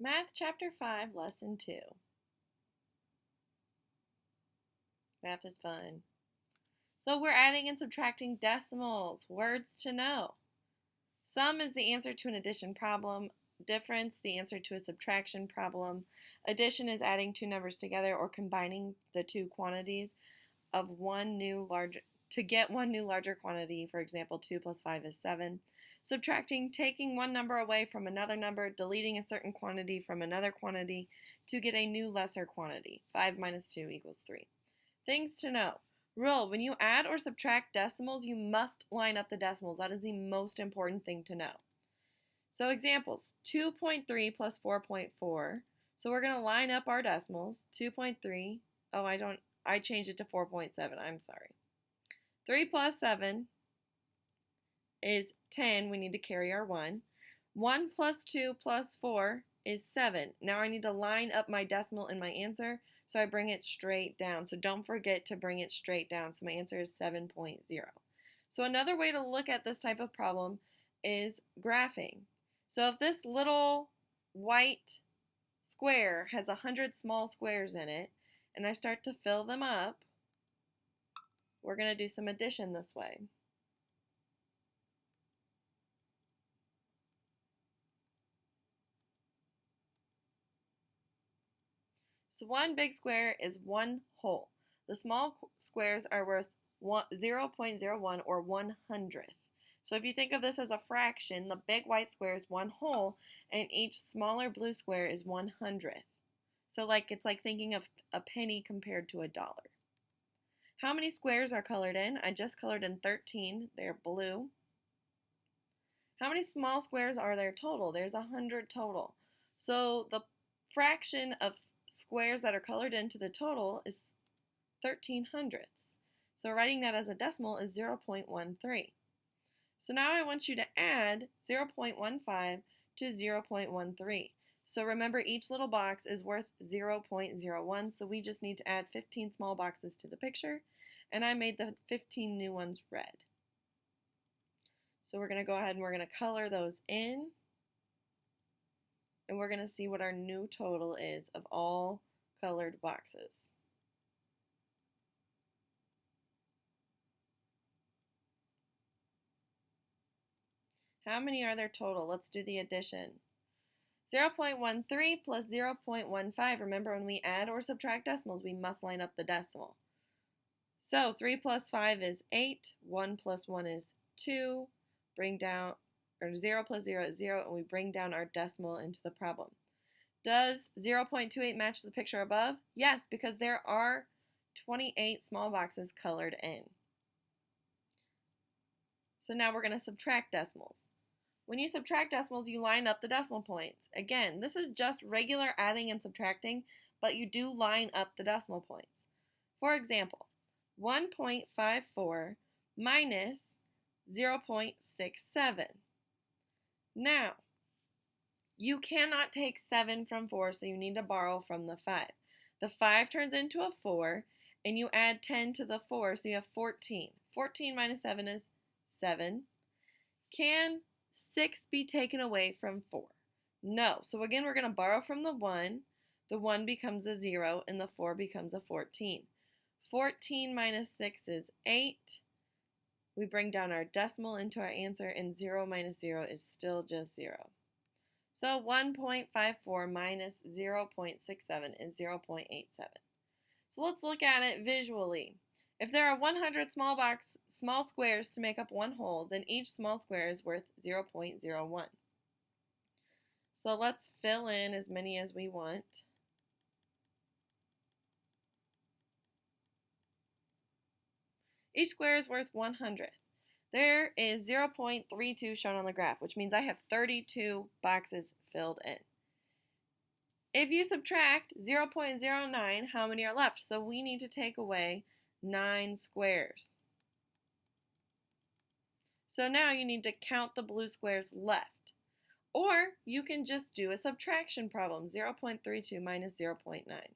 Math Chapter 5, Lesson 2. Math is fun. So we're adding and subtracting decimals, words to know. Sum is the answer to an addition problem. Difference, the answer to a subtraction problem. Addition is adding two numbers together or combining the two quantities of to get one new larger quantity. For example, 2 plus 5 is 7. Subtracting, taking one number away from another number, deleting a certain quantity from another quantity to get a new lesser quantity. 5 minus 2 equals 3. Things to know. Rule: when you add or subtract decimals, you must line up the decimals. That is the most important thing to know. So examples, 2.3 plus 4.4. So we're going to line up our decimals. 2.3, I changed it to 4.7, I'm sorry. 3 plus 7 is 10, we need to carry our 1. 1 plus 2 plus 4 is 7. Now I need to line up my decimal in my answer, so I bring it straight down. So don't forget to bring it straight down. So my answer is 7.0. So another way to look at this type of problem is graphing. So if this little white square has 100 small squares in it, and I start to fill them up, we're going to do some addition this way. So one big square is one whole. The small squares are worth 0.01 or 1/100th. So if you think of this as a fraction, the big white square is one whole, and each smaller blue square is 1/100th. So it's like thinking of a penny compared to a dollar. How many squares are colored in? I just colored in 13. They're blue. How many small squares are there total? There's 100 total. So the fraction of squares that are colored into the total is 13/100ths. So writing that as a decimal is 0.13. So now I want you to add 0.15 to 0.13. So remember, each little box is worth 0.01, so we just need to add 15 small boxes to the picture, and I made the 15 new ones red. So we're going to go ahead and we're going to color those in, and we're going to see what our new total is of all colored boxes. How many are there total? Let's do the addition. 0.13 plus 0.15. Remember, when we add or subtract decimals, we must line up the decimal. So 3 plus 5 is 8. 1 plus 1 is 2. Bring down, or 0 plus 0 is 0, and we bring down our decimal into the problem. Does 0.28 match the picture above? Yes, because there are 28 small boxes colored in. So now we're going to subtract decimals. When you subtract decimals, you line up the decimal points. Again, this is just regular adding and subtracting, but you do line up the decimal points. For example, 1.54 minus 0.67. Now, you cannot take 7 from 4, so you need to borrow from the 5. The 5 turns into a 4, and you add 10 to the 4, so you have 14. 14 minus 7 is 7. Can 6 be taken away from 4? No. So again, we're going to borrow from the 1. The 1 becomes a 0, and the 4 becomes a 14. 14 minus 6 is 8. We bring down our decimal into our answer, and 0 minus 0 is still just 0. So 1.54 minus 0.67 is 0.87. So let's look at it visually. If there are 100 small squares to make up one whole, then each small square is worth 0.01. So let's fill in as many as we want. Each square is worth 100th. There is 0.32 shown on the graph, which means I have 32 boxes filled in. If you subtract 0.09, how many are left? So we need to take away 9 squares. So now you need to count the blue squares left. Or you can just do a subtraction problem, 0.32 minus 0.9.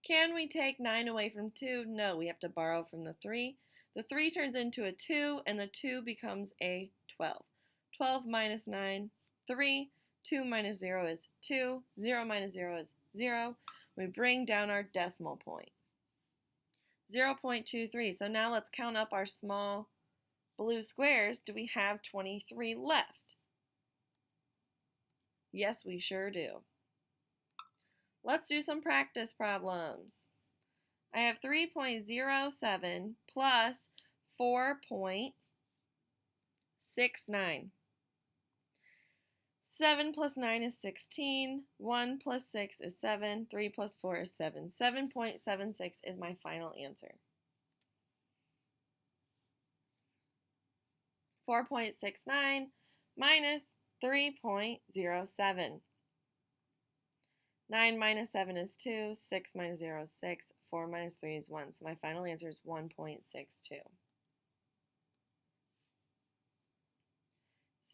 Can we take 9 away from 2? No, we have to borrow from the 3. The 3 turns into a 2, and the 2 becomes a 12. 12 minus 9, 3. 2 minus 0 is 2. 0 minus 0 is 0. We bring down our decimal point. 0.23. So now let's count up our small blue squares. Do we have 23 left? Yes, we sure do. Let's do some practice problems. I have 3.07 plus 4.69. 7 plus 9 is 16. 1 plus 6 is 7. 3 plus 4 is 7. 7.76 is my final answer. 4.69 minus 3.07. 9 minus 7 is 2. 6 minus 0 is 6. 4 minus 3 is 1. So my final answer is 1.62.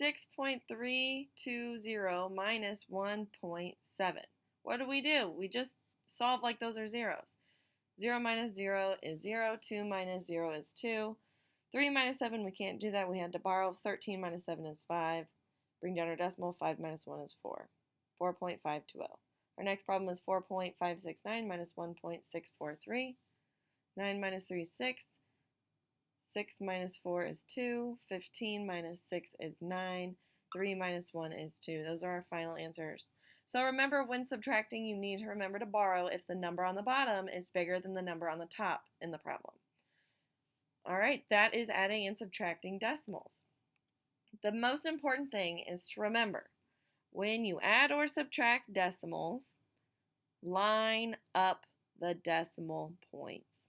6.320 minus 1.7. What do? We just solve like those are zeros. 0 minus 0 is 0. 2 minus 0 is 2. 3 minus 7, we can't do that. We had to borrow. 13 minus 7 is 5. Bring down our decimal. 5 minus 1 is 4. 4.520. Our next problem is 4.569 minus 1.643. 9 minus 3 is 6. 6 minus 4 is 2. 15 minus 6 is 9. 3 minus 1 is 2. Those are our final answers. So remember, when subtracting, you need to remember to borrow if the number on the bottom is bigger than the number on the top in the problem. All right, that is adding and subtracting decimals. The most important thing is to remember, when you add or subtract decimals, line up the decimal points.